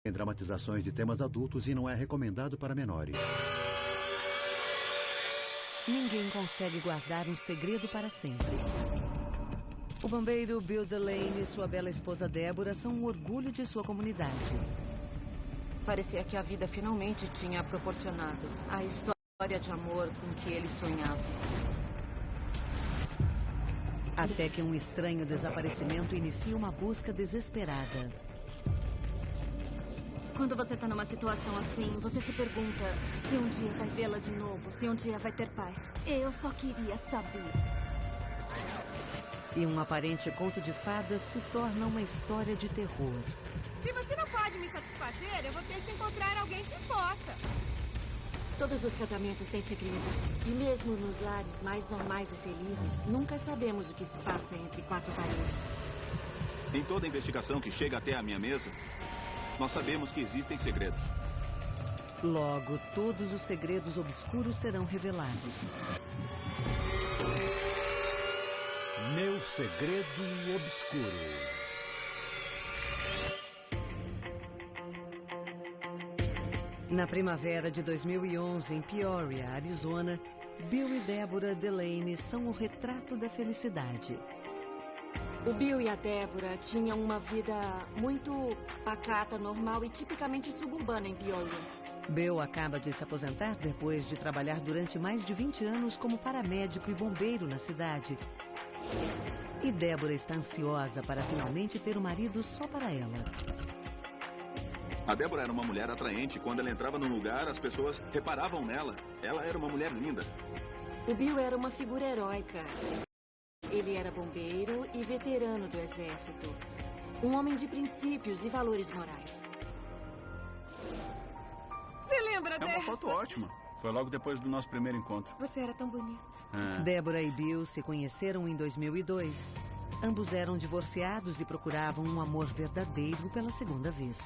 Tem dramatizações de temas adultos e não é recomendado para menores. Ninguém consegue guardar um segredo para sempre. O bombeiro Bill Delaney e sua bela esposa Débora são um orgulho de sua comunidade. Parecia que a vida finalmente tinha proporcionado a história de amor com que ele sonhava. Até que um estranho desaparecimento inicia uma busca desesperada. Quando você está numa situação assim, você se pergunta se um dia vai vê-la de novo, se um dia vai ter paz. Eu só queria saber. E um aparente conto de fadas se torna uma história de terror. Se você não pode me satisfazer, eu vou ter que encontrar alguém que possa. Todos os casamentos têm segredos. E mesmo nos lares mais normais e felizes, nunca sabemos o que se passa entre quatro paredes. Em toda investigação que chega até a minha mesa, nós sabemos que existem segredos. Logo, todos os segredos obscuros serão revelados. Meu segredo obscuro. Na primavera de 2011, em Peoria, Arizona, Bill e Deborah Delaney são o retrato da felicidade. O Bill e a Débora tinham uma vida muito pacata, normal e tipicamente suburbana em Peoria. Bill acaba de se aposentar depois de trabalhar durante mais de 20 anos como paramédico e bombeiro na cidade. E Débora está ansiosa para finalmente ter um marido só para ela. A Débora era uma mulher atraente. Quando ela entrava num lugar, as pessoas reparavam nela. Ela era uma mulher linda. O Bill era uma figura heróica. Ele era bombeiro e veterano do exército. Um homem de princípios e valores morais. Você lembra É dela? uma foto ótima. Foi logo depois do nosso primeiro encontro. Você era tão bonito. Débora e Bill se conheceram em 2002. Ambos eram divorciados e procuravam um amor verdadeiro pela segunda vez.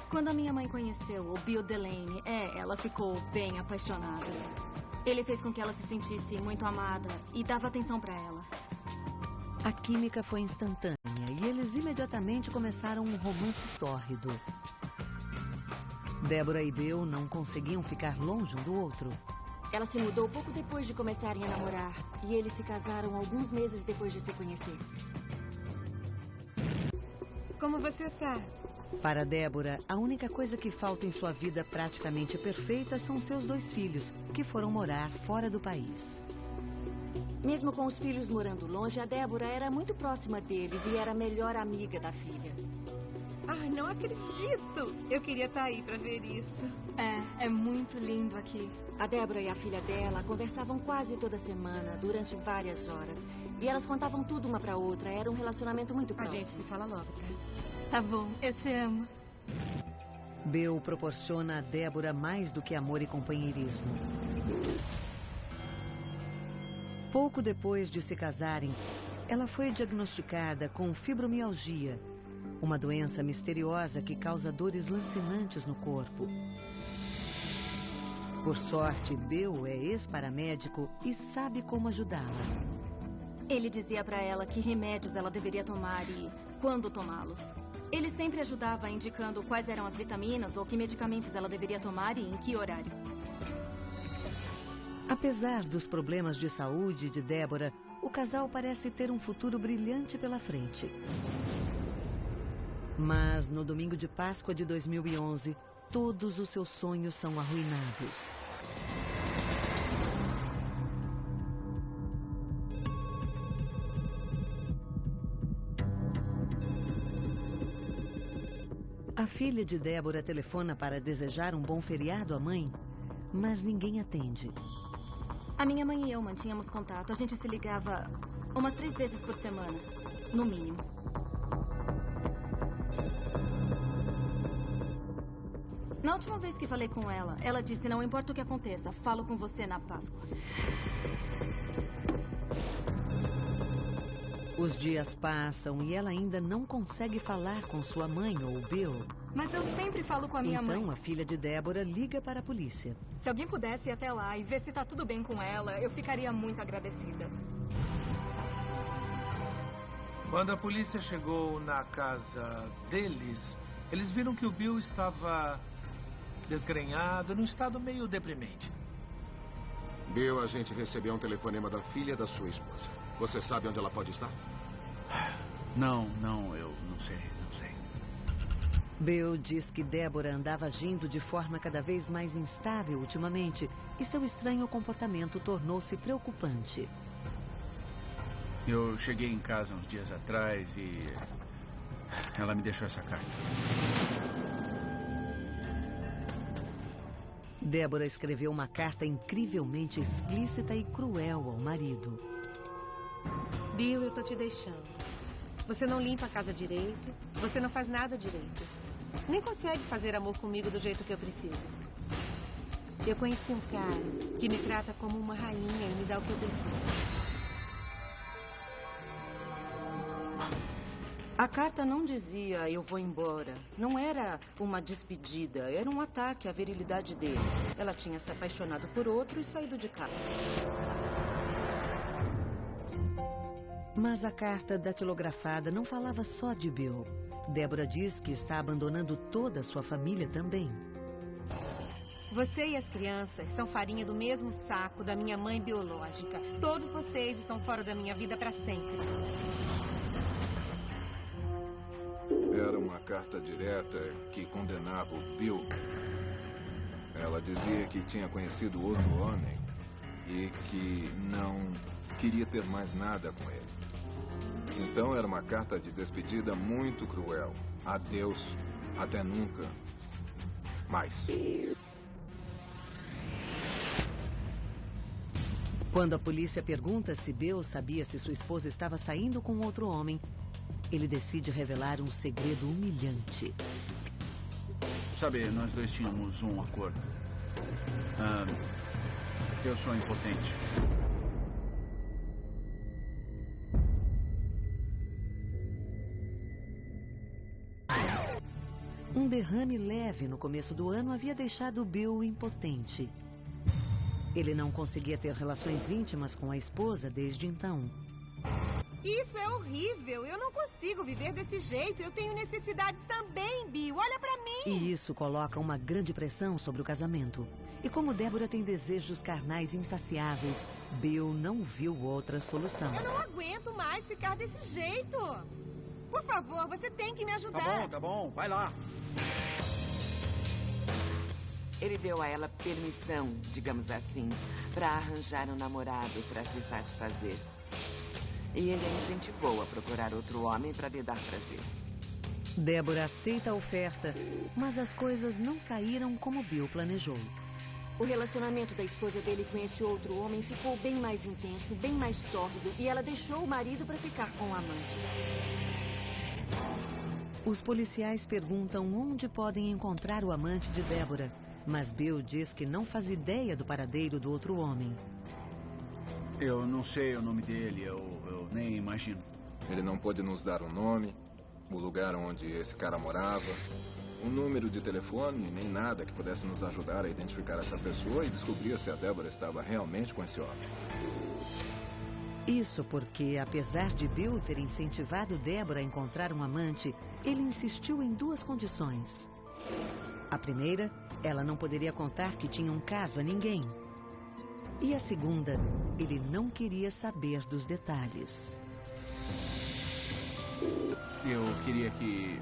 Quando a minha mãe conheceu o Bill Delaney, ela ficou bem apaixonada. Ele fez com que ela se sentisse muito amada e dava atenção para ela. A química foi instantânea e eles imediatamente começaram um romance tórrido. Débora e Bill não conseguiam ficar longe um do outro. Ela se mudou pouco depois de começarem a namorar e eles se casaram alguns meses depois de se conhecer. Como você está? Para Débora, a única coisa que falta em sua vida praticamente perfeita são seus 2 filhos, que foram morar fora do país. Mesmo com os filhos morando longe, a Débora era muito próxima deles e era a melhor amiga da filha. Ai, não acredito! Eu queria estar aí para ver isso. É muito lindo aqui. A Débora e a filha dela conversavam quase toda semana, durante várias horas. E elas contavam tudo uma para outra. Era um relacionamento muito A próximo. gente se fala logo, tá? Tá bom, eu te amo. Bill proporciona a Débora mais do que amor e companheirismo. Pouco depois de se casarem, ela foi diagnosticada com fibromialgia, uma doença misteriosa que causa dores lancinantes no corpo. Por sorte, Bill é ex-paramédico e sabe como ajudá-la. Ele dizia para ela que remédios ela deveria tomar e quando tomá-los. Ele sempre ajudava indicando quais eram as vitaminas ou que medicamentos ela deveria tomar e em que horário. Apesar dos problemas de saúde de Débora, o casal parece ter um futuro brilhante pela frente. Mas no domingo de Páscoa de 2011, todos os seus sonhos são arruinados. A filha de Débora telefona para desejar um bom feriado à mãe, mas ninguém atende. A minha mãe e eu mantínhamos contato. A gente se ligava umas 3 vezes por semana, no mínimo. Na última vez que falei com ela, ela disse, não importa o que aconteça, falo com você na Páscoa. Os dias passam e ela ainda não consegue falar com sua mãe ou Bill. Mas eu sempre falo com a minha mãe. Então a filha de Débora liga para a polícia. Se alguém pudesse ir até lá e ver se tá tudo bem com ela, eu ficaria muito agradecida. Quando a polícia chegou na casa deles, Eles viram que o Bill estava desgrenhado, num estado meio deprimente. Bill, a gente recebeu um telefonema da filha da sua esposa. Você sabe onde ela pode estar? Não, eu não sei. Bill diz que Deborah andava agindo de forma cada vez mais instável ultimamente e seu estranho comportamento tornou-se preocupante. Eu cheguei em casa uns dias atrás e ela me deixou essa carta. Deborah escreveu uma carta incrivelmente explícita e cruel ao marido. Bill, eu tô te deixando. Você não limpa a casa direito, você não faz nada direito. Nem consegue fazer amor comigo do jeito que eu preciso. Eu conheci um cara que me trata como uma rainha e me dá o que eu preciso. A carta não dizia eu vou embora. Não era uma despedida, era um ataque à virilidade dele. Ela tinha se apaixonado por outro e saído de casa. Mas a carta datilografada não falava só de Bill. Deborah diz que está abandonando toda a sua família também. Você e as crianças são farinha do mesmo saco da minha mãe biológica. Todos vocês estão fora da minha vida para sempre. Era uma carta direta que condenava o Bill. Ela dizia que tinha conhecido outro homem e que não queria ter mais nada com ele. Então era uma carta de despedida muito cruel. Adeus, até nunca mais. Quando a polícia pergunta se Bill sabia se sua esposa estava saindo com outro homem, ele decide revelar um segredo humilhante. Sabe, nós dois tínhamos um acordo. Eu sou impotente. Um derrame leve no começo do ano havia deixado Bill impotente. Ele não conseguia ter relações íntimas com a esposa desde então. Isso é horrível. Eu não consigo viver desse jeito. Eu tenho necessidades também, Bill. Olha pra mim. E isso coloca uma grande pressão sobre o casamento. E como Deborah tem desejos carnais insaciáveis, Bill não viu outra solução. Eu não aguento mais ficar desse jeito. Por favor, você tem que me ajudar. Tá bom. Vai lá. Ele deu a ela permissão, digamos assim, para arranjar um namorado para se satisfazer. E ele a incentivou a procurar outro homem para lhe dar prazer. Deborah aceita a oferta, mas as coisas não saíram como Bill planejou. O relacionamento da esposa dele com esse outro homem ficou bem mais intenso, bem mais tórrido, e ela deixou o marido para ficar com o amante. Os policiais perguntam onde podem encontrar o amante de Deborah, mas Bill diz que não faz ideia do paradeiro do outro homem. Eu não sei o nome dele, eu nem imagino. Ele não pôde nos dar um nome, o lugar onde esse cara morava, um número de telefone, nem nada que pudesse nos ajudar a identificar essa pessoa e descobrir se a Deborah estava realmente com esse homem. Isso porque, apesar de Bill ter incentivado Deborah a encontrar um amante, ele insistiu em duas condições. A primeira, ela não poderia contar que tinha um caso a ninguém. E a segunda, ele não queria saber dos detalhes. Eu queria que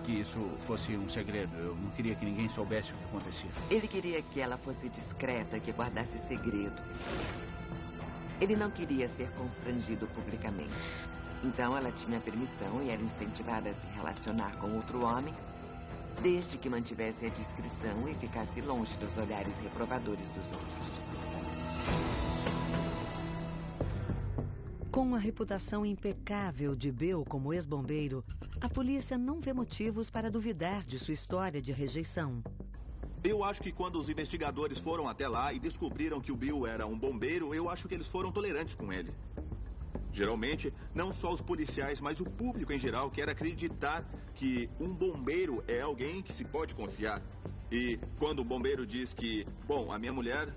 isso fosse um segredo. Eu não queria que ninguém soubesse o que acontecia. Ele queria que ela fosse discreta, que guardasse segredo. Ele não queria ser constrangido publicamente. Então ela tinha permissão e era incentivada a se relacionar com outro homem, desde que mantivesse a discrição e ficasse longe dos olhares reprovadores dos outros. Com a reputação impecável de Bill como ex-bombeiro, a polícia não vê motivos para duvidar de sua história de rejeição. Eu acho que quando os investigadores foram até lá e descobriram que o Bill era um bombeiro, eu acho que eles foram tolerantes com ele. Geralmente, não só os policiais, mas o público em geral quer acreditar que um bombeiro é alguém que se pode confiar. E quando o bombeiro diz que, bom, a minha mulher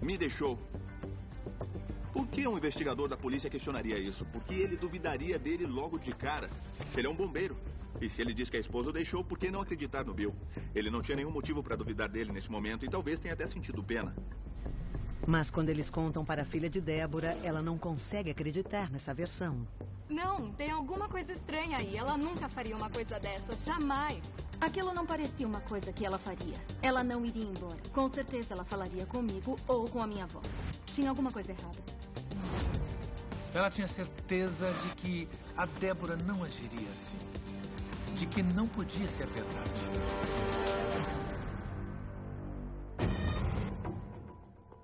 me deixou, por que um investigador da polícia questionaria isso? Porque ele duvidaria dele logo de cara. Ele é um bombeiro. E se ele diz que a esposa o deixou, por que não acreditar no Bill? Ele não tinha nenhum motivo para duvidar dele nesse momento e talvez tenha até sentido pena. Mas quando eles contam para a filha de Débora, ela não consegue acreditar nessa versão. Não, tem alguma coisa estranha aí. Ela nunca faria uma coisa dessas, jamais. Aquilo não parecia uma coisa que ela faria. Ela não iria embora. Com certeza ela falaria comigo ou com a minha avó. Tinha alguma coisa errada. Ela tinha certeza de que a Débora não agiria assim. De que não podia ser verdade.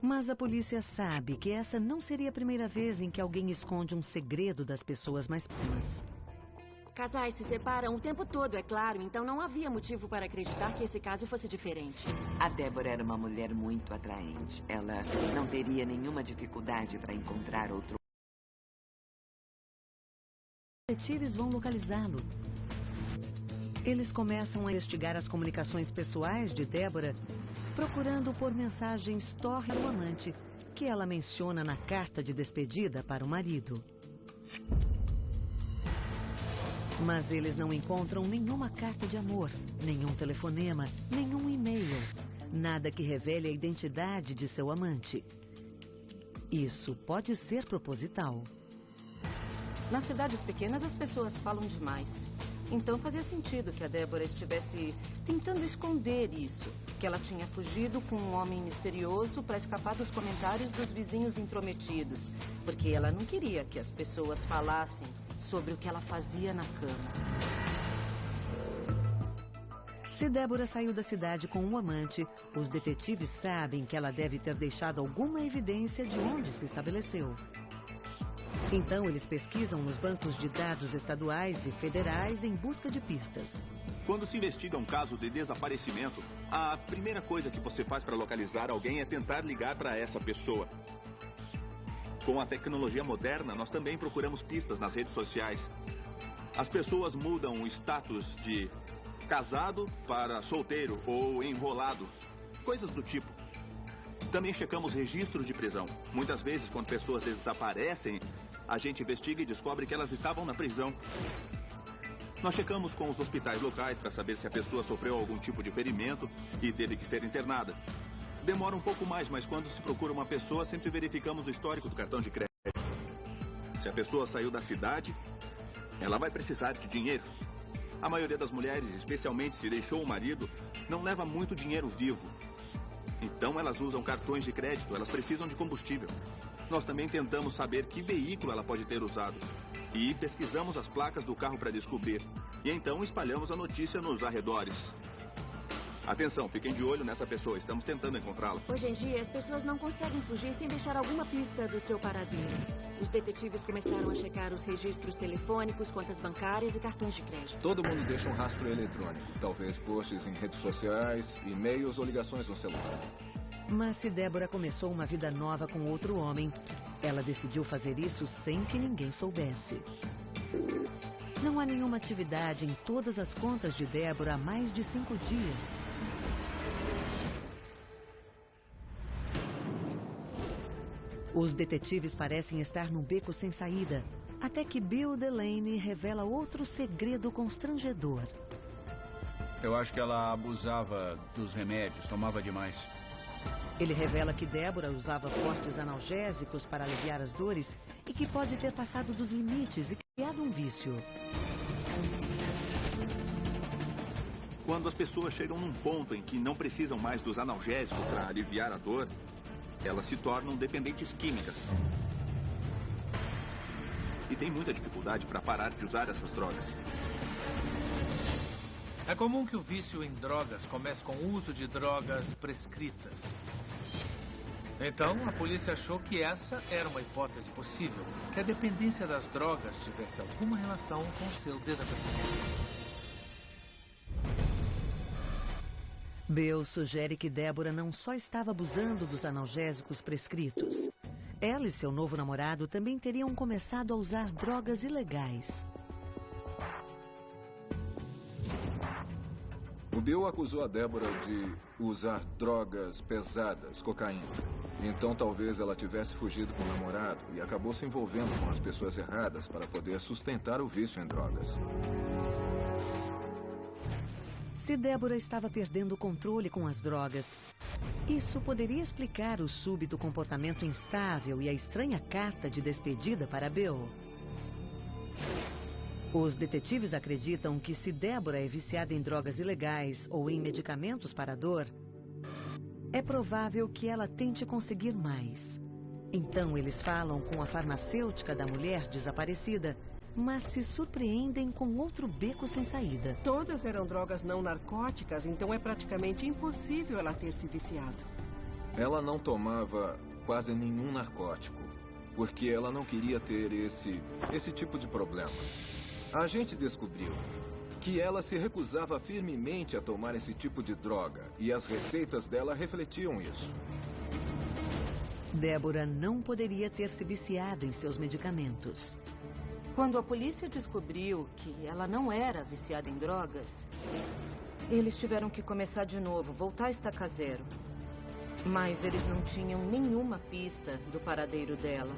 Mas a polícia sabe que essa não seria a primeira vez em que alguém esconde um segredo das pessoas mais próximas. Casais se separam o tempo todo, é claro, então não havia motivo para acreditar que esse caso fosse diferente. A Débora era uma mulher muito atraente. Ela não teria nenhuma dificuldade para encontrar outro. Os detetives vão localizá-lo. Eles começam a investigar as comunicações pessoais de Débora, procurando por mensagens torre ao amante, que ela menciona na carta de despedida para o marido. Mas eles não encontram nenhuma carta de amor, nenhum telefonema, nenhum e-mail, nada que revele a identidade de seu amante. Isso pode ser proposital. Nas cidades pequenas, as pessoas falam demais. Então fazia sentido que a Débora estivesse tentando esconder isso. Que ela tinha fugido com um homem misterioso para escapar dos comentários dos vizinhos intrometidos. Porque ela não queria que as pessoas falassem sobre o que ela fazia na cama. Se Débora saiu da cidade com um amante, os detetives sabem que ela deve ter deixado alguma evidência de onde se estabeleceu. Então, eles pesquisam nos bancos de dados estaduais e federais em busca de pistas. Quando se investiga um caso de desaparecimento, a primeira coisa que você faz para localizar alguém é tentar ligar para essa pessoa. Com a tecnologia moderna, nós também procuramos pistas nas redes sociais. As pessoas mudam o status de casado para solteiro ou enrolado, coisas do tipo. Também checamos registros de prisão. Muitas vezes, quando pessoas desaparecem, a gente investiga e descobre que elas estavam na prisão. Nós checamos com os hospitais locais para saber se a pessoa sofreu algum tipo de ferimento e teve que ser internada. Demora um pouco mais, mas quando se procura uma pessoa, sempre verificamos o histórico do cartão de crédito. Se a pessoa saiu da cidade, ela vai precisar de dinheiro. A maioria das mulheres, especialmente se deixou o marido, não leva muito dinheiro vivo. Então elas usam cartões de crédito, elas precisam de combustível. Nós também tentamos saber que veículo ela pode ter usado. E pesquisamos as placas do carro para descobrir. E então espalhamos a notícia nos arredores. Atenção, fiquem de olho nessa pessoa, estamos tentando encontrá-la. Hoje em dia, as pessoas não conseguem fugir sem deixar alguma pista do seu paradeiro. Os detetives começaram a checar os registros telefônicos, contas bancárias e cartões de crédito. Todo mundo deixa um rastro eletrônico. Talvez posts em redes sociais, e-mails ou ligações no celular. Mas se Débora começou uma vida nova com outro homem, ela decidiu fazer isso sem que ninguém soubesse. Não há nenhuma atividade em todas as contas de Débora há mais de 5 dias. Os detetives parecem estar num beco sem saída, até que Bill Delaney revela outro segredo constrangedor. Eu acho que ela abusava dos remédios, tomava demais. Ele revela que Débora usava postos analgésicos para aliviar as dores e que pode ter passado dos limites e criado um vício. Quando as pessoas chegam num ponto em que não precisam mais dos analgésicos para aliviar a dor, elas se tornam dependentes químicas. E tem muita dificuldade para parar de usar essas drogas. É comum que o vício em drogas comece com o uso de drogas prescritas. Então, a polícia achou que essa era uma hipótese possível, que a dependência das drogas tivesse alguma relação com seu desaparecimento. Bill sugere que Débora não só estava abusando dos analgésicos prescritos. Ela e seu novo namorado também teriam começado a usar drogas ilegais. O Bill acusou a Débora de usar drogas pesadas, cocaína. Então talvez ela tivesse fugido com o namorado e acabou se envolvendo com as pessoas erradas para poder sustentar o vício em drogas. Se Débora estava perdendo o controle com as drogas, isso poderia explicar o súbito comportamento instável e a estranha carta de despedida para Bill. Os detetives acreditam que se Débora é viciada em drogas ilegais ou em medicamentos para a dor, é provável que ela tente conseguir mais. Então eles falam com a farmacêutica da mulher desaparecida, mas se surpreendem com outro beco sem saída. Todas eram drogas não narcóticas, então é praticamente impossível ela ter se viciado. Ela não tomava quase nenhum narcótico, porque ela não queria ter esse tipo de problema. A gente descobriu que ela se recusava firmemente a tomar esse tipo de droga, e as receitas dela refletiam isso. Débora não poderia ter se viciado em seus medicamentos. Quando a polícia descobriu que ela não era viciada em drogas, eles tiveram que começar de novo, voltar a estaca zero. Mas eles não tinham nenhuma pista do paradeiro dela.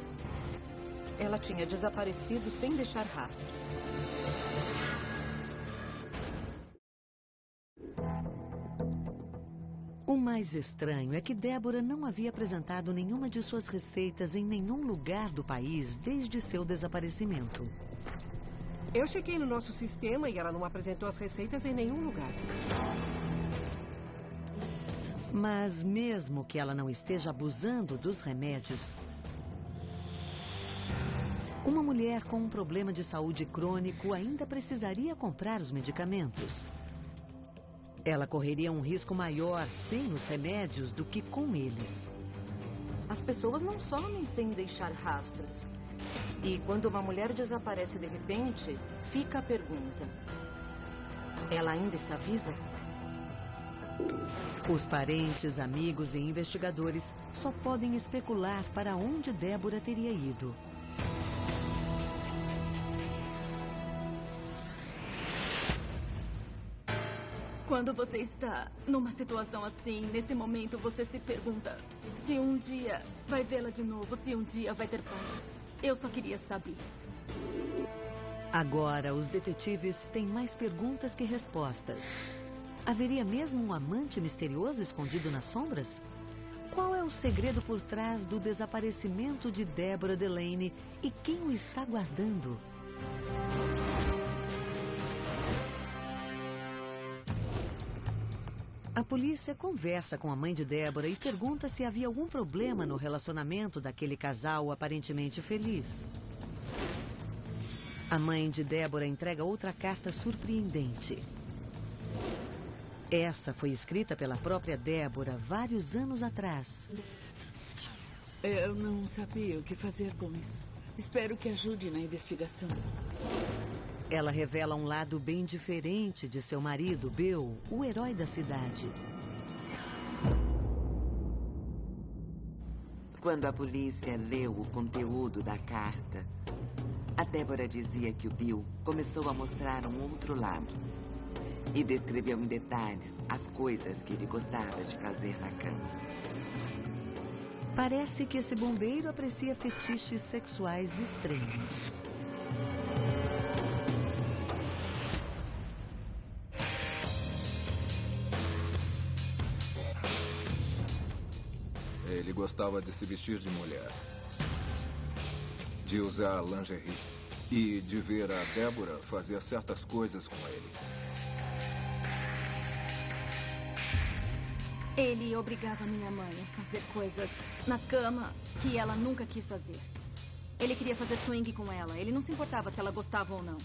Ela tinha desaparecido sem deixar rastros. O mais estranho é que Débora não havia apresentado nenhuma de suas receitas em nenhum lugar do país desde seu desaparecimento. Eu chequei no nosso sistema e ela não apresentou as receitas em nenhum lugar. Mas mesmo que ela não esteja abusando dos remédios, uma mulher com um problema de saúde crônico ainda precisaria comprar os medicamentos. Ela correria um risco maior sem os remédios do que com eles. As pessoas não somem sem deixar rastros. E quando uma mulher desaparece de repente, fica a pergunta: ela ainda está viva? Os parentes, amigos e investigadores só podem especular para onde Débora teria ido. Quando você está numa situação assim, nesse momento você se pergunta se um dia vai vê-la de novo, se um dia vai ter paz. Eu só queria saber. Agora, os detetives têm mais perguntas que respostas. Haveria mesmo um amante misterioso escondido nas sombras? Qual é o segredo por trás do desaparecimento de Débora Delaney e quem o está guardando? A polícia conversa com a mãe de Débora e pergunta se havia algum problema no relacionamento daquele casal aparentemente feliz. A mãe de Débora entrega outra carta surpreendente. Essa foi escrita pela própria Débora vários anos atrás. Eu não sabia o que fazer com isso. Espero que ajude na investigação. Ela revela um lado bem diferente de seu marido, Bill, o herói da cidade. Quando a polícia leu o conteúdo da carta, a Débora dizia que o Bill começou a mostrar um outro lado e descreveu em detalhes as coisas que ele gostava de fazer na cama. Parece que esse bombeiro aprecia fetiches sexuais estranhos. Ele gostava de se vestir de mulher, de usar lingerie e de ver a Débora fazer certas coisas com ele. Ele obrigava minha mãe a fazer coisas na cama que ela nunca quis fazer. Ele queria fazer swing com ela. Ele não se importava se ela gostava ou não.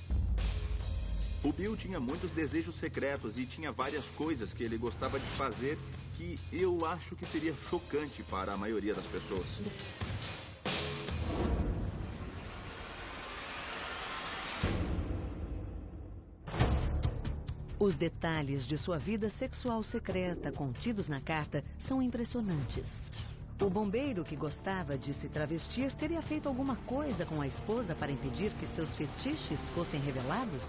O Bill tinha muitos desejos secretos e tinha várias coisas que ele gostava de fazer que eu acho que seria chocante para a maioria das pessoas. Os detalhes de sua vida sexual secreta contidos na carta são impressionantes. O bombeiro que gostava de se travestir teria feito alguma coisa com a esposa para impedir que seus fetiches fossem revelados?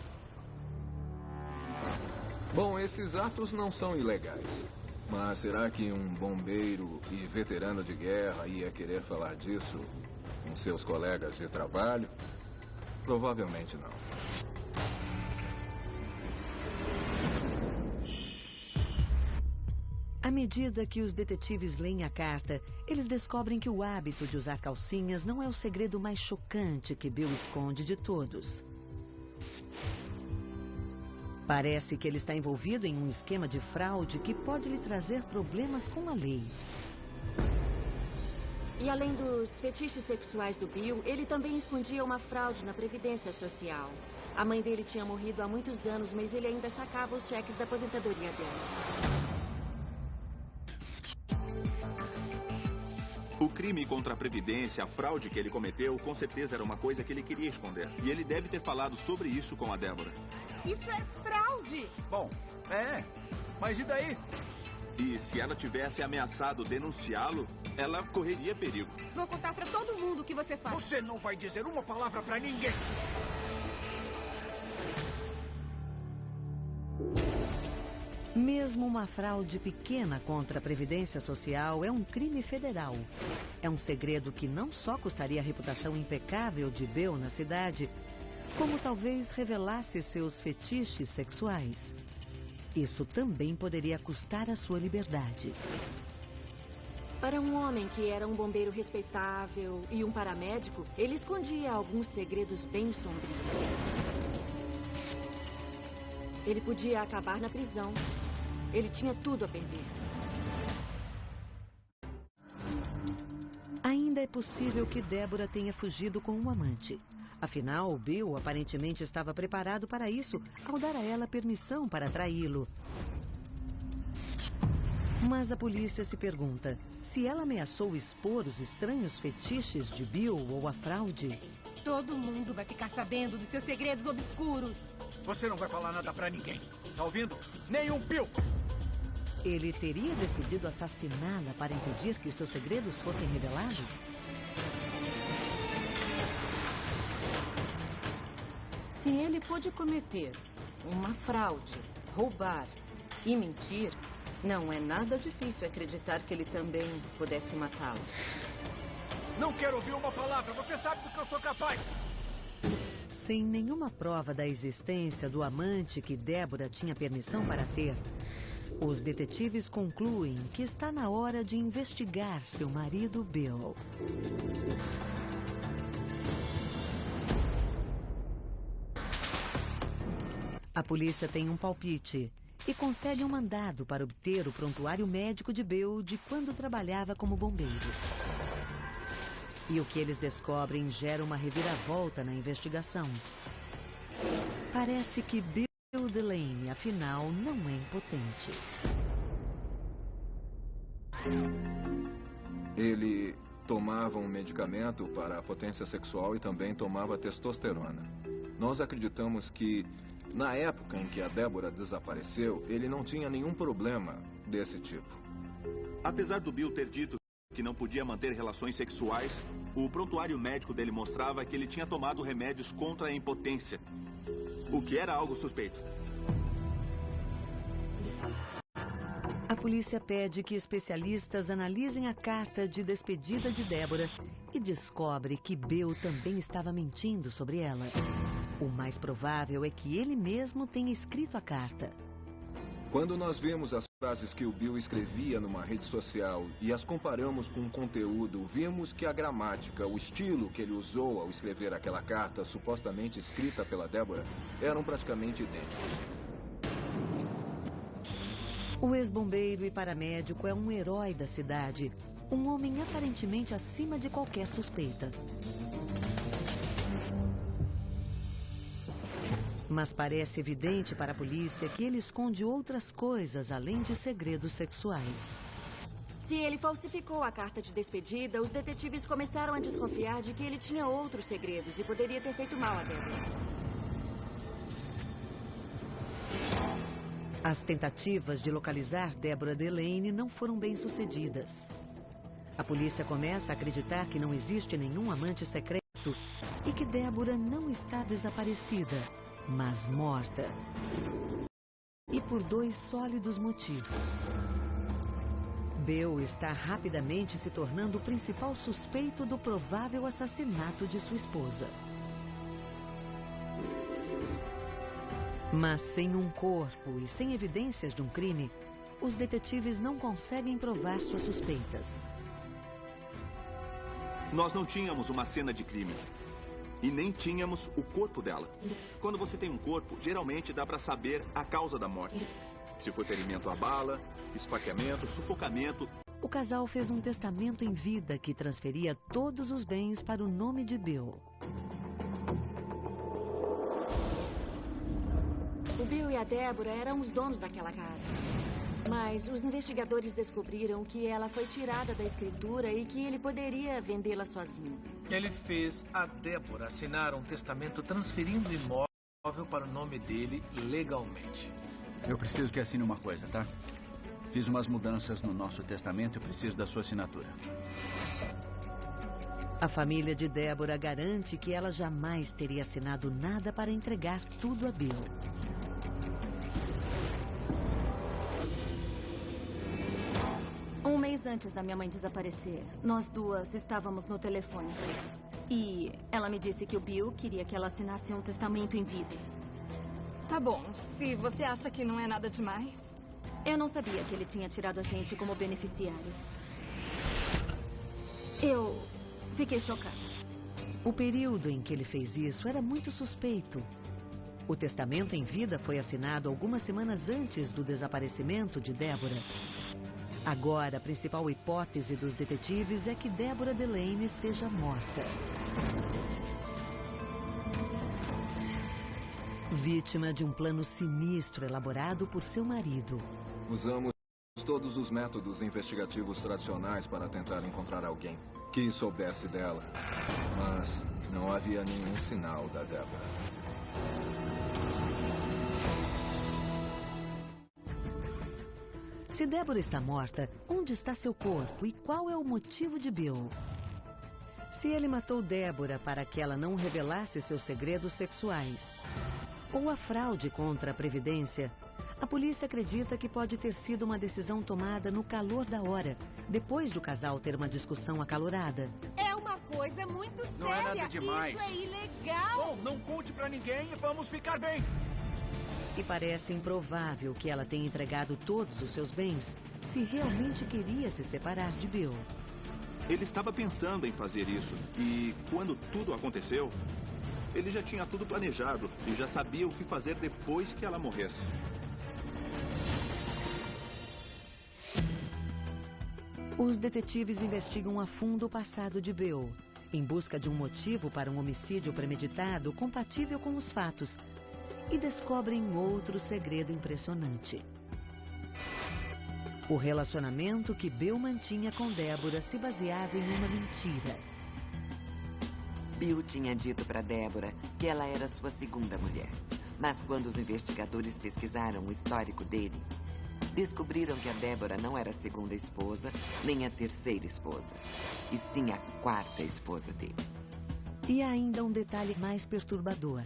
Bom, esses atos não são ilegais. Mas será que um bombeiro e veterano de guerra ia querer falar disso com seus colegas de trabalho? Provavelmente não. À medida que os detetives leem a carta, eles descobrem que o hábito de usar calcinhas não é o segredo mais chocante que Bill esconde de todos. Parece que ele está envolvido em um esquema de fraude que pode lhe trazer problemas com a lei. E além dos fetiches sexuais do Bill, ele também escondia uma fraude na Previdência Social. A mãe dele tinha morrido há muitos anos, mas ele ainda sacava os cheques da aposentadoria dela. O crime contra a Previdência, a fraude que ele cometeu, com certeza era uma coisa que ele queria esconder. E ele deve ter falado sobre isso com a Débora. Isso é fraude! Bom, mas e daí? E se ela tivesse ameaçado denunciá-lo, ela correria perigo. Vou contar pra todo mundo o que você faz. Você não vai dizer uma palavra pra ninguém. Mesmo uma fraude pequena contra a Previdência Social é um crime federal. É um segredo que não só custaria a reputação impecável de Bill na cidade, como talvez revelasse seus fetiches sexuais. Isso também poderia custar a sua liberdade. Para um homem que era um bombeiro respeitável e um paramédico, ele escondia alguns segredos bem sombrios. Ele podia acabar na prisão. Ele tinha tudo a perder. Ainda é possível que Débora tenha fugido com um amante. Afinal, Bill aparentemente estava preparado para isso ao dar a ela permissão para traí-lo. Mas a polícia se pergunta se ela ameaçou expor os estranhos fetiches de Bill ou a fraude. Todo mundo vai ficar sabendo dos seus segredos obscuros. Você não vai falar nada pra ninguém. Tá ouvindo? Nem um pio! Ele teria decidido assassiná-la para impedir que seus segredos fossem revelados? Se ele pôde cometer uma fraude, roubar e mentir, não é nada difícil acreditar que ele também pudesse matá-la. Não quero ouvir uma palavra. Você sabe do que eu sou capaz. Sem nenhuma prova da existência do amante que Débora tinha permissão para ter, os detetives concluem que está na hora de investigar seu marido Bill. A polícia tem um palpite e consegue um mandado para obter o prontuário médico de Bill de quando trabalhava como bombeiro. E o que eles descobrem gera uma reviravolta na investigação. Parece que Bill Delaney, afinal, não é impotente. Ele tomava um medicamento para a potência sexual e também tomava testosterona. Nós acreditamos que, na época em que a Débora desapareceu, ele não tinha nenhum problema desse tipo. Apesar do Bill ter dito que não podia manter relações sexuais, o prontuário médico dele mostrava que ele tinha tomado remédios contra a impotência, o que era algo suspeito. A polícia pede que especialistas analisem a carta de despedida de Débora e descobre que Bill também estava mentindo sobre ela. O mais provável é que ele mesmo tenha escrito a carta. Quando nós vimos as frases que o Bill escrevia numa rede social e as comparamos com o conteúdo, vimos que a gramática, o estilo que ele usou ao escrever aquela carta supostamente escrita pela Débora, eram praticamente idênticos. O ex-bombeiro e paramédico é um herói da cidade, um homem aparentemente acima de qualquer suspeita. Mas parece evidente para a polícia que ele esconde outras coisas além de segredos sexuais. Se ele falsificou a carta de despedida, os detetives começaram a desconfiar de que ele tinha outros segredos e poderia ter feito mal a Débora. As tentativas de localizar Débora Delaney não foram bem sucedidas. A polícia começa a acreditar que não existe nenhum amante secreto e que Débora não está desaparecida, mas morta. E por dois sólidos motivos. Bill está rapidamente se tornando o principal suspeito do provável assassinato de sua esposa. Mas sem um corpo e sem evidências de um crime, os detetives não conseguem provar suas suspeitas. Nós não tínhamos uma cena de crime. E nem tínhamos o corpo dela. Quando você tem um corpo, geralmente dá para saber a causa da morte. Se foi ferimento a bala, esfaqueamento, sufocamento. O casal fez um testamento em vida que transferia todos os bens para o nome de Bill. O Bill e a Débora eram os donos daquela casa. Mas os investigadores descobriram que ela foi tirada da escritura e que ele poderia vendê-la sozinho. Ele fez a Débora assinar um testamento transferindo o imóvel para o nome dele legalmente. Eu preciso que assine uma coisa, tá? Fiz umas mudanças no nosso testamento e preciso da sua assinatura. A família de Débora garante que ela jamais teria assinado nada para entregar tudo a Bill. Um mês antes da minha mãe desaparecer, nós duas estávamos no telefone. E ela me disse que o Bill queria que ela assinasse um testamento em vida. Tá bom, se você acha que não é nada demais. Eu não sabia que ele tinha tirado a gente como beneficiário. Eu fiquei chocada. O período em que ele fez isso era muito suspeito. O testamento em vida foi assinado algumas semanas antes do desaparecimento de Débora. Agora, a principal hipótese dos detetives é que Débora Delaney seja morta. Vítima de um plano sinistro elaborado por seu marido. Usamos todos os métodos investigativos tradicionais para tentar encontrar alguém que soubesse dela. Mas não havia nenhum sinal da Débora. Se Débora está morta, onde está seu corpo e qual é o motivo de Bill? Se ele matou Débora para que ela não revelasse seus segredos sexuais, ou a fraude contra a Previdência, a polícia acredita que pode ter sido uma decisão tomada no calor da hora, depois do casal ter uma discussão acalorada. É uma coisa muito séria. Não é nada demais. Isso é ilegal. Oh, não conte pra ninguém e vamos ficar bem. E parece improvável que ela tenha entregado todos os seus bens se realmente queria se separar de Bill. Ele estava pensando em fazer isso. E quando tudo aconteceu, ele já tinha tudo planejado e já sabia o que fazer depois que ela morresse. Os detetives investigam a fundo o passado de Bill, em busca de um motivo para um homicídio premeditado compatível com os fatos, e descobrem outro segredo impressionante. O relacionamento que Bill mantinha com Débora se baseava em uma mentira. Bill tinha dito para Débora que ela era sua segunda mulher. Mas quando os investigadores pesquisaram o histórico dele, descobriram que a Débora não era a segunda esposa, nem a terceira esposa, e sim a quarta esposa dele. E há ainda um detalhe mais perturbador.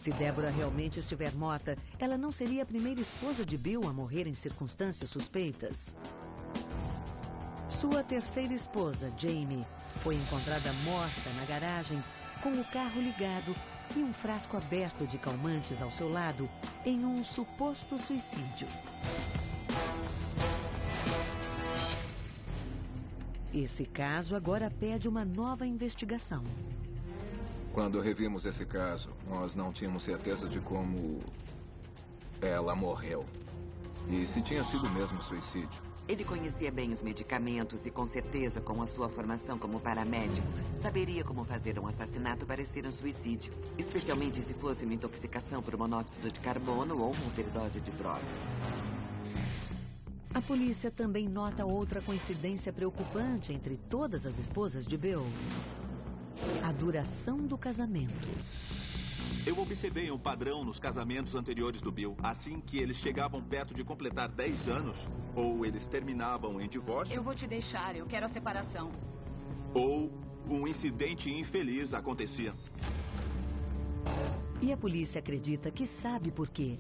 Se Débora realmente estiver morta, ela não seria a primeira esposa de Bill a morrer em circunstâncias suspeitas. Sua terceira esposa, Jamie, foi encontrada morta na garagem com o carro ligado e um frasco aberto de calmantes ao seu lado em um suposto suicídio. Esse caso agora pede uma nova investigação. Quando revimos esse caso, nós não tínhamos certeza de como ela morreu. E se tinha sido mesmo suicídio. Ele conhecia bem os medicamentos e, com certeza, com a sua formação como paramédico, saberia como fazer um assassinato parecer um suicídio. Especialmente se fosse uma intoxicação por monóxido de carbono ou uma overdose de drogas. A polícia também nota outra coincidência preocupante entre todas as esposas de Bill. A duração do casamento. Eu observei um padrão nos casamentos anteriores do Bill. Assim que eles chegavam perto de completar 10 anos, ou eles terminavam em divórcio... Eu vou te deixar, eu quero a separação. Ou um incidente infeliz acontecia. E a polícia acredita que sabe por quê.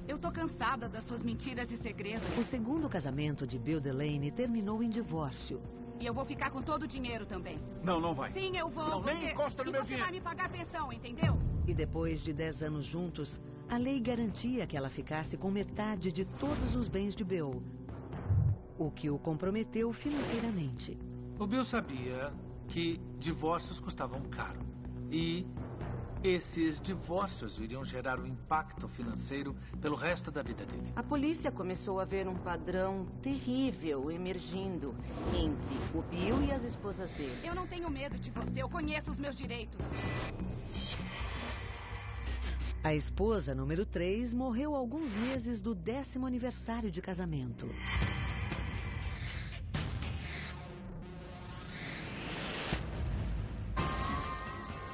Eu tô cansada das suas mentiras e segredos. O segundo casamento de Bill Delaney terminou em divórcio. E eu vou ficar com todo o dinheiro também. Não, não vai. Sim, eu vou. Não, nem encosta no meu dinheiro. Você vai me pagar a pensão, entendeu? E depois de 10 anos juntos, A lei garantia que ela ficasse com metade de todos os bens de Bill, o que o comprometeu financeiramente. O Bill sabia que divórcios custavam caro. E esses divórcios iriam gerar um impacto financeiro pelo resto da vida dele. A polícia começou a ver um padrão terrível emergindo entre o Bill e as esposas dele. Eu não tenho medo de você, eu conheço os meus direitos. A esposa número 3 morreu alguns meses do 10º aniversário de casamento.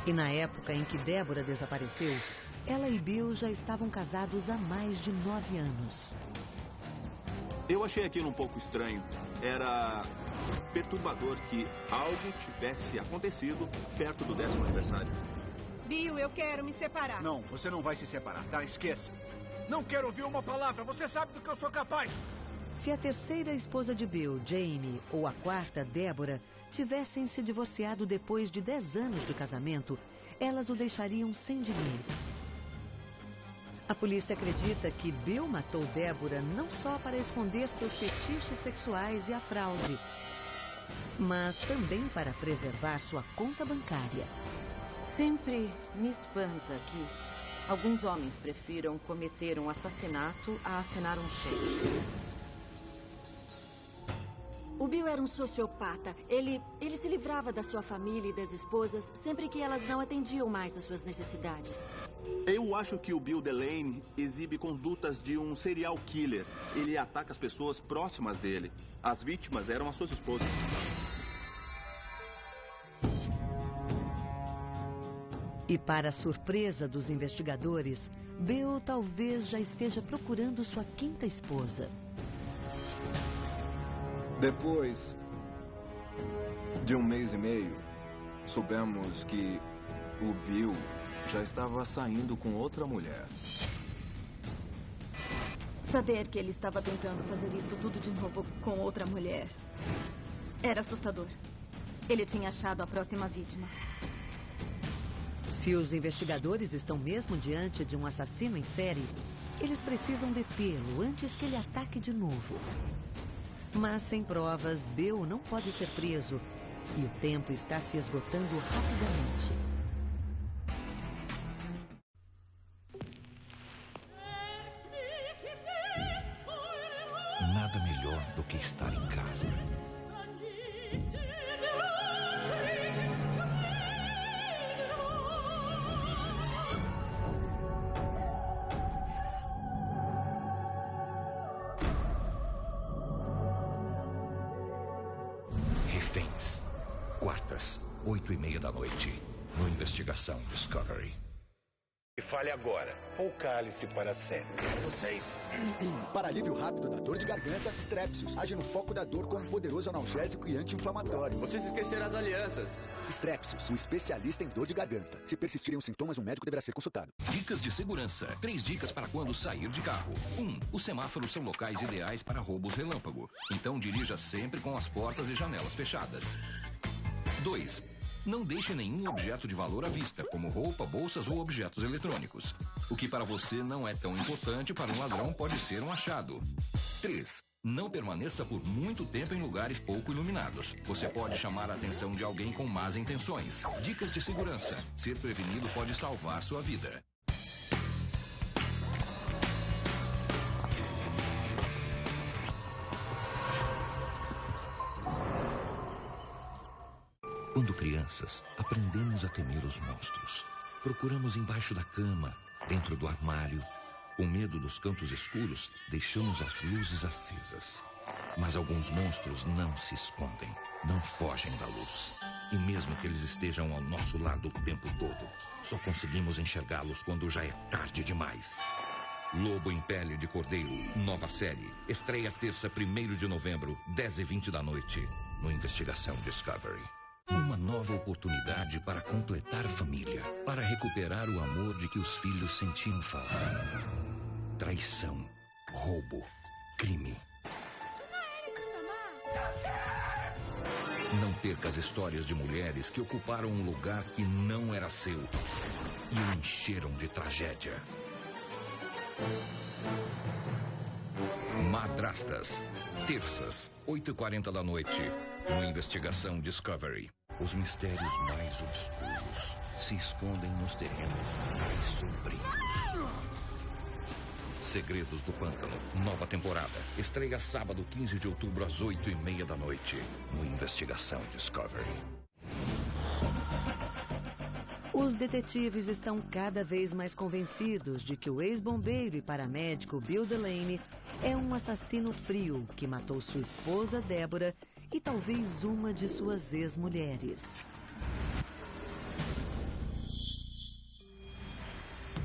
E na época em que Débora desapareceu, ela e Bill já estavam casados há mais de 9 anos. Eu achei aquilo um pouco estranho. Era perturbador que algo tivesse acontecido perto do 10º aniversário. Bill, eu quero me separar. Não, você não vai se separar, tá? Esqueça. Não quero ouvir uma palavra. Você sabe do que eu sou capaz. Se a terceira esposa de Bill, Jamie, ou a quarta, Débora, tivessem se divorciado depois de 10 anos de casamento, elas o deixariam sem dinheiro. A polícia acredita que Bill matou Débora não só para esconder seus fetiches sexuais e a fraude, mas também para preservar sua conta bancária. Sempre me espanta que alguns homens prefiram cometer um assassinato a assinar um cheque. O Bill era um sociopata. Ele se livrava da sua família e das esposas sempre que elas não atendiam mais às suas necessidades. Eu acho que o Bill Delaney exibe condutas de um serial killer. Ele ataca as pessoas próximas dele. As vítimas eram as suas esposas. E para a surpresa dos investigadores, Bill talvez já esteja procurando sua quinta esposa. Depois de 1 mês e meio, soubemos que o Bill já estava saindo com outra mulher. Saber que ele estava tentando fazer isso tudo de novo com outra mulher era assustador. Ele tinha achado a próxima vítima. Se os investigadores estão mesmo diante de um assassino em série, eles precisam detê-lo antes que ele ataque de novo. Mas sem provas, Bill não pode ser preso e o tempo está se esgotando rapidamente. Nada melhor do que estar em casa. Reféns. Quartas, 8h30 da noite. No Investigação Discovery. E fale agora, ou cale-se para sempre. Vocês. Para alívio rápido da dor de garganta, Strepsils age no foco da dor com um poderoso analgésico e anti-inflamatório. Vocês esqueceram as alianças. Strepsils, um especialista em dor de garganta. Se persistirem os sintomas, um médico deverá ser consultado. Dicas de segurança. 3 dicas para quando sair de carro. 1. Os semáforos são locais ideais para roubos relâmpago. Então dirija sempre com as portas e janelas fechadas. 2. Não deixe nenhum objeto de valor à vista, como roupa, bolsas ou objetos eletrônicos. O que para você não é tão importante, para um ladrão pode ser um achado. 3. Não permaneça por muito tempo em lugares pouco iluminados. Você pode chamar a atenção de alguém com más intenções. Dicas de segurança. Ser prevenido pode salvar sua vida. Quando crianças, aprendemos a temer os monstros. Procuramos embaixo da cama, dentro do armário. Com medo dos cantos escuros, deixamos as luzes acesas. Mas alguns monstros não se escondem, não fogem da luz. E mesmo que eles estejam ao nosso lado o tempo todo, só conseguimos enxergá-los quando já é tarde demais. Lobo em Pele de Cordeiro, nova série. Estreia terça, 1º de novembro, 10h20 da noite, no Investigação Discovery. Uma nova oportunidade para completar a família, para recuperar o amor de que os filhos sentiam falta. Traição, roubo, crime. Não perca as histórias de mulheres que ocuparam um lugar que não era seu e o encheram de tragédia. Madrastas. Terças, 8h40 da noite. No Investigação Discovery. Os mistérios mais obscuros se escondem nos terrenos mais sombrios. Segredos do Pântano. Nova temporada. Estreia sábado, 15 de outubro, às 8h30 da noite. No Investigação Discovery. Os detetives estão cada vez mais convencidos de que o ex-bombeiro e paramédico Bill Delaney é um assassino frio que matou sua esposa, Deborah, e talvez uma de suas ex-mulheres.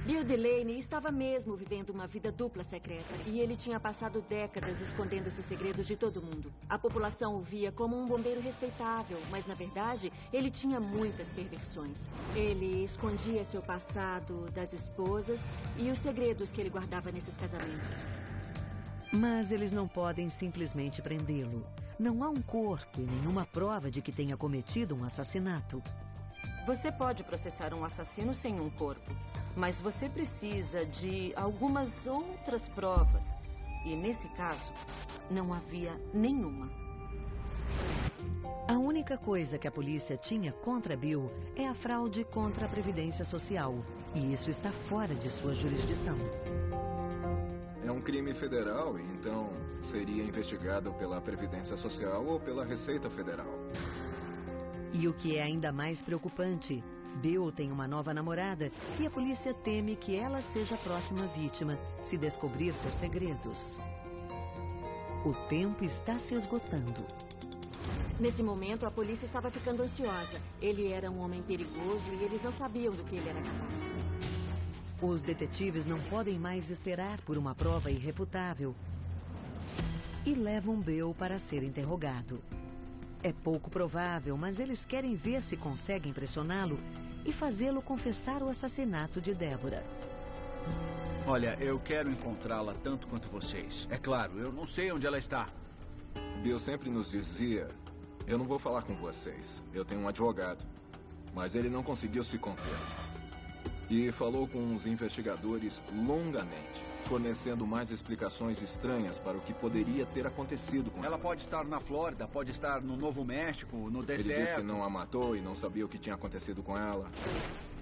Bill Delaney estava mesmo vivendo uma vida dupla secreta e ele tinha passado décadas escondendo esses segredos de todo mundo. A população o via como um bombeiro respeitável, mas na verdade ele tinha muitas perversões. Ele escondia seu passado das esposas e os segredos que ele guardava nesses casamentos. Mas eles não podem simplesmente prendê-lo. Não há um corpo e nenhuma prova de que tenha cometido um assassinato. Você pode processar um assassino sem um corpo, mas você precisa de algumas outras provas. E nesse caso, não havia nenhuma. A única coisa que a polícia tinha contra Bill é a fraude contra a Previdência Social. E isso está fora de sua jurisdição. É um crime federal e então seria investigado pela Previdência Social ou pela Receita Federal. E o que é ainda mais preocupante, Bill tem uma nova namorada e a polícia teme que ela seja a próxima vítima se descobrir seus segredos. O tempo está se esgotando. Nesse momento, a polícia estava ficando ansiosa. Ele era um homem perigoso e eles não sabiam do que ele era capaz. Os detetives não podem mais esperar por uma prova irrefutável e levam Bill para ser interrogado. É pouco provável, mas eles querem ver se conseguem pressioná-lo e fazê-lo confessar o assassinato de Deborah. Olha, eu quero encontrá-la tanto quanto vocês. É claro, eu não sei onde ela está. Bill sempre nos dizia, eu não vou falar com vocês, eu tenho um advogado. Mas ele não conseguiu se conter. E falou com os investigadores longamente, fornecendo mais explicações estranhas para o que poderia ter acontecido com ela. Ela pode estar na Flórida, pode estar no Novo México, no deserto. Ele disse que não a matou e não sabia o que tinha acontecido com ela.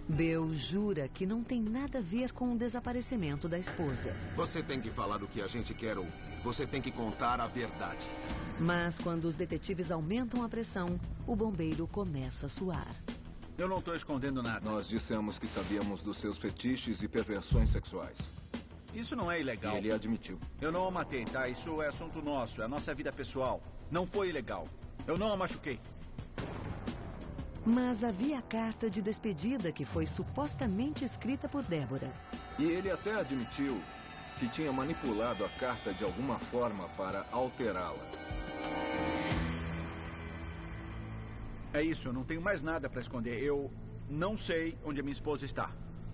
Bill jura que não tem nada a ver com o desaparecimento da esposa. Você tem que falar o que a gente quer ouvir. Você tem que contar a verdade. Mas quando os detetives aumentam a pressão, o bombeiro começa a suar. Eu não estou escondendo nada. Nós dissemos que sabíamos dos seus fetiches e perversões sexuais. Isso não é ilegal. E ele admitiu. Eu não a matei, tá? Isso é assunto nosso, é a nossa vida pessoal. Não foi ilegal. Eu não a machuquei. Mas havia a carta de despedida que foi supostamente escrita por Deborah. E ele até admitiu que tinha manipulado a carta de alguma forma para alterá-la. É isso, eu não tenho mais nada para esconder. Eu não sei onde a minha esposa está.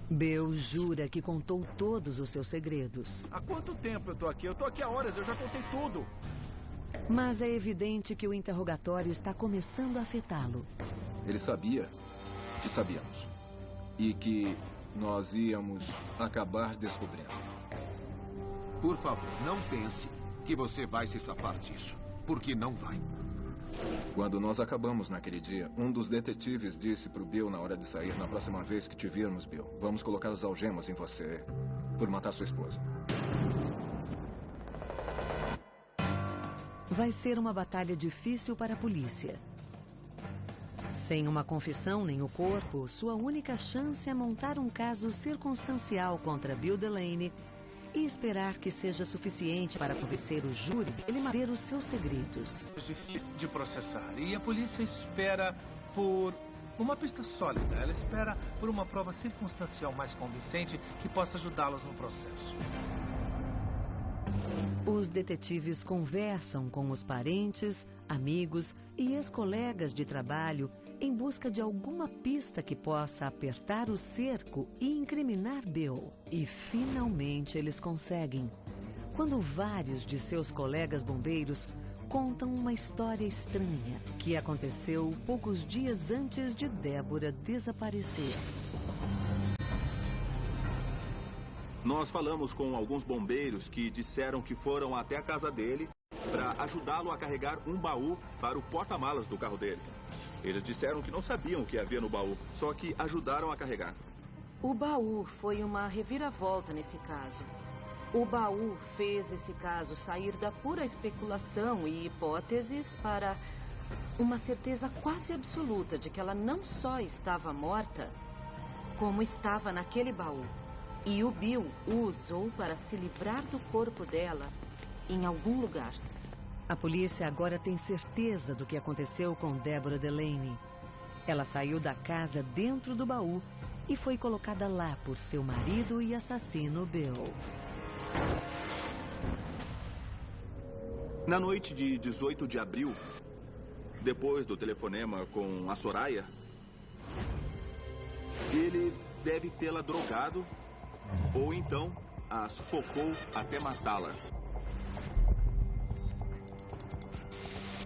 Bill jura que contou todos os seus segredos. Há quanto tempo eu tô aqui? Eu tô aqui há horas, eu já contei tudo. Mas é evidente que o interrogatório está começando a afetá-lo. Ele sabia que sabíamos. E que nós íamos acabar descobrindo. Por favor, não pense que você vai se safar disso. Porque não vai. Quando nós acabamos naquele dia, um dos detetives disse pro Bill na hora de sair, na próxima vez que te virmos, Bill, vamos colocar as algemas em você por matar sua esposa. Vai ser uma batalha difícil para a polícia. Sem uma confissão nem o corpo, sua única chance é montar um caso circunstancial contra Bill Delaney e esperar que seja suficiente para convencer o júri de ele manter os seus segredos. É difícil de processar e a polícia espera por uma pista sólida. Ela espera por uma prova circunstancial mais convincente que possa ajudá-los no processo. Os detetives conversam com os parentes, amigos e ex-colegas de trabalho em busca de alguma pista que possa apertar o cerco e incriminar Bill. E finalmente eles conseguem, quando vários de seus colegas bombeiros contam uma história estranha que aconteceu poucos dias antes de Deborah desaparecer. Nós falamos com alguns bombeiros que disseram que foram até a casa dele para ajudá-lo a carregar um baú para o porta-malas do carro dele. Eles disseram que não sabiam o que havia no baú, só que ajudaram a carregar. O baú foi uma reviravolta nesse caso. O baú fez esse caso sair da pura especulação e hipóteses para uma certeza quase absoluta de que ela não só estava morta, como estava naquele baú. E o Bill o usou para se livrar do corpo dela em algum lugar. A polícia agora tem certeza do que aconteceu com Deborah Delaney. Ela saiu da casa dentro do baú e foi colocada lá por seu marido e assassino Bill. Na noite de 18 de abril, depois do telefonema com a Soraya, ele deve tê-la drogado ou então a sufocou até matá-la.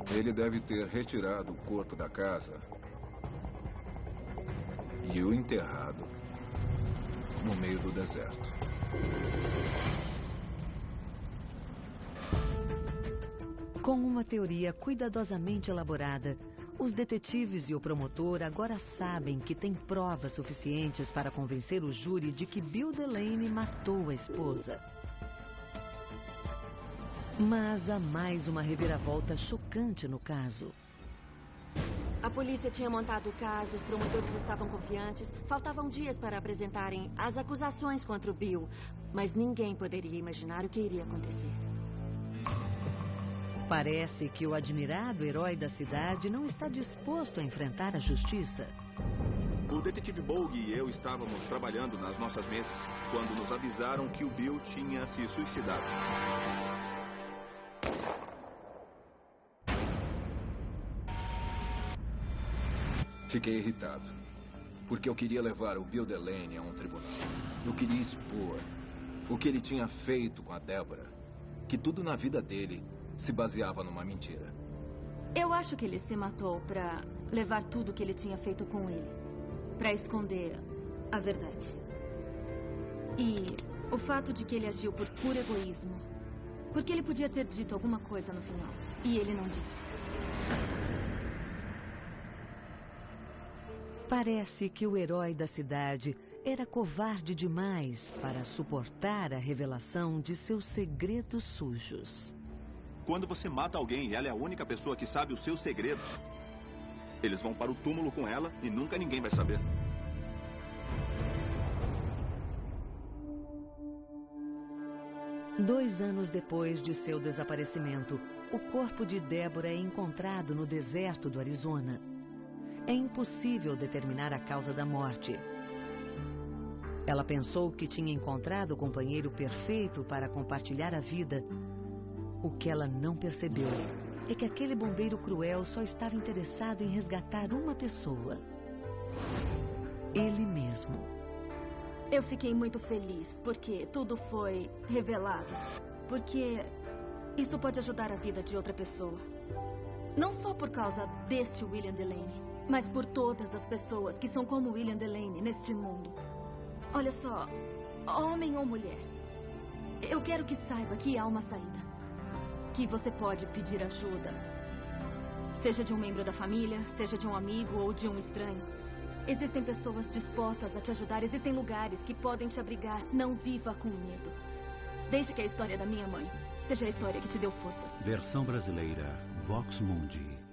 Ele deve ter retirado o corpo da casa e o enterrado no meio do deserto. Com uma teoria cuidadosamente elaborada, os detetives e o promotor agora sabem que têm provas suficientes para convencer o júri de que Bill Delaney matou a esposa. Mas há mais uma reviravolta chocante no caso. A polícia tinha montado o caso, os promotores estavam confiantes. Faltavam dias para apresentarem as acusações contra o Bill. Mas ninguém poderia imaginar o que iria acontecer. Parece que o admirado herói da cidade não está disposto a enfrentar a justiça. O detetive Bogue e eu estávamos trabalhando nas nossas mesas quando nos avisaram que o Bill tinha se suicidado. Fiquei irritado, porque eu queria levar o Bill Delaney a um tribunal. Eu queria expor o que ele tinha feito com a Deborah, que tudo na vida dele se baseava numa mentira. Eu acho que ele se matou pra levar tudo que ele tinha feito com ele, pra esconder a verdade. E o fato de que ele agiu por puro egoísmo, porque ele podia ter dito alguma coisa no final, e ele não disse. Parece que o herói da cidade era covarde demais para suportar a revelação de seus segredos sujos. Quando você mata alguém e ela é a única pessoa que sabe os seus segredos, eles vão para o túmulo com ela e nunca ninguém vai saber. Dois anos depois de seu desaparecimento, o corpo de Deborah é encontrado no deserto do Arizona. É impossível determinar a causa da morte. Ela pensou que tinha encontrado o companheiro perfeito para compartilhar a vida. O que ela não percebeu é que aquele bombeiro cruel só estava interessado em resgatar uma pessoa. Ele mesmo. Eu fiquei muito feliz porque tudo foi revelado. Porque isso pode ajudar a vida de outra pessoa. Não só por causa deste William Delaney, mas por todas as pessoas que são como William Delaney neste mundo. Olha só, homem ou mulher, eu quero que saiba que há uma saída. Que você pode pedir ajuda. Seja de um membro da família, seja de um amigo ou de um estranho. Existem pessoas dispostas a te ajudar, existem lugares que podem te abrigar. Não viva com medo. Deixe que a história da minha mãe seja a história que te deu força. Versão brasileira, Vox Mundi.